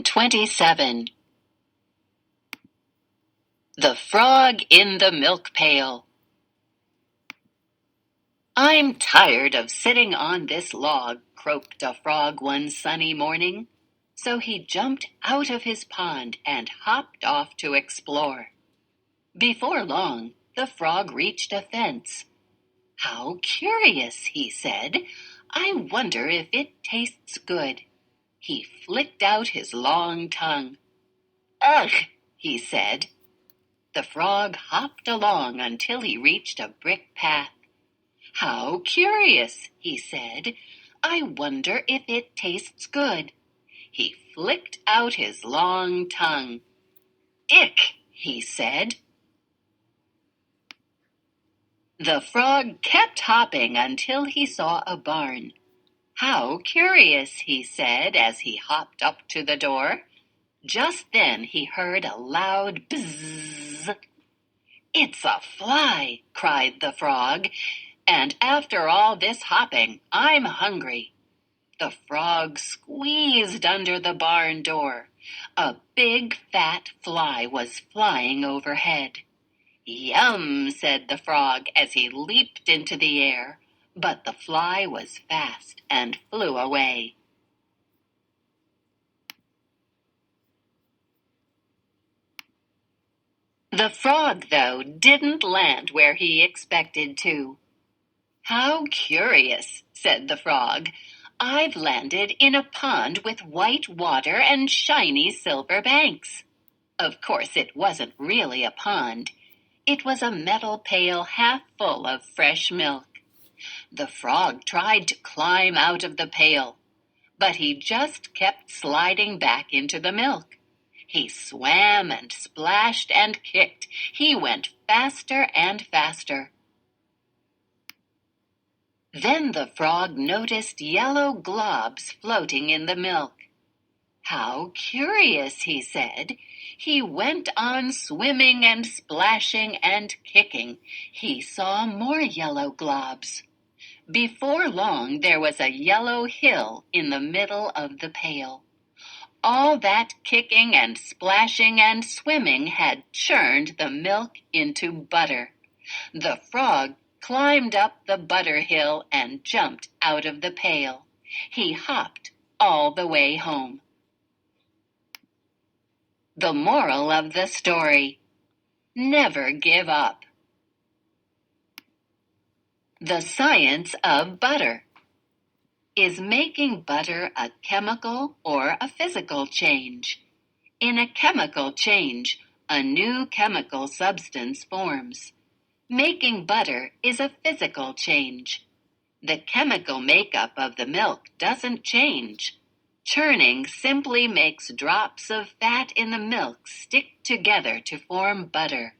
27. The Frog in the Milk Pail. "I'm tired of sitting on this log," croaked a frog one sunny morning. So he jumped out of his pond and hopped off to explore. Before long, the frog reached a fence. "How curious," he said. "I wonder if it tastes good." He flicked out his long tongue. "Ugh," he said. The frog hopped along until he reached a brick path. "How curious," he said. "I wonder if it tastes good." He flicked out his long tongue. "Ick," he said. The frog kept hopping until he saw a barn. "How curious," he said as he hopped up to the door. Just then he heard a loud bzzz. "It's a fly," cried the frog. "And after all this hopping, I'm hungry." The frog squeezed under the barn door. A big fat fly was flying overhead. "Yum," said the frog as he leaped into the air, but the fly was fast and flew away. The frog, though, didn't land where he expected to. "How curious," said the frog. "I've landed in a pond with white water and shiny silver banks." Of course, it wasn't really a pond. It was a metal pail half full of fresh milk. The frog tried to climb out of the pail, but he just kept sliding back into the milk. He swam and splashed and kicked. He went faster and faster. Then the frog noticed yellow globs floating in the milk. "How curious," he said. He went on swimming and splashing and kicking. He saw more yellow globs. Before long, there was a yellow hill in the middle of the pail. All that kicking and splashing and swimming had churned the milk into butter. The frog climbed up the butter hill and jumped out of the pail. He hopped all the way home. The moral of the story: never give up. The science of butter. Is making butter a chemical or a physical change? In a chemical change, a new chemical substance forms. Making butter is a physical change. The chemical makeup of the milk doesn't change. Churning simply makes drops of fat in the milk stick together to form butter.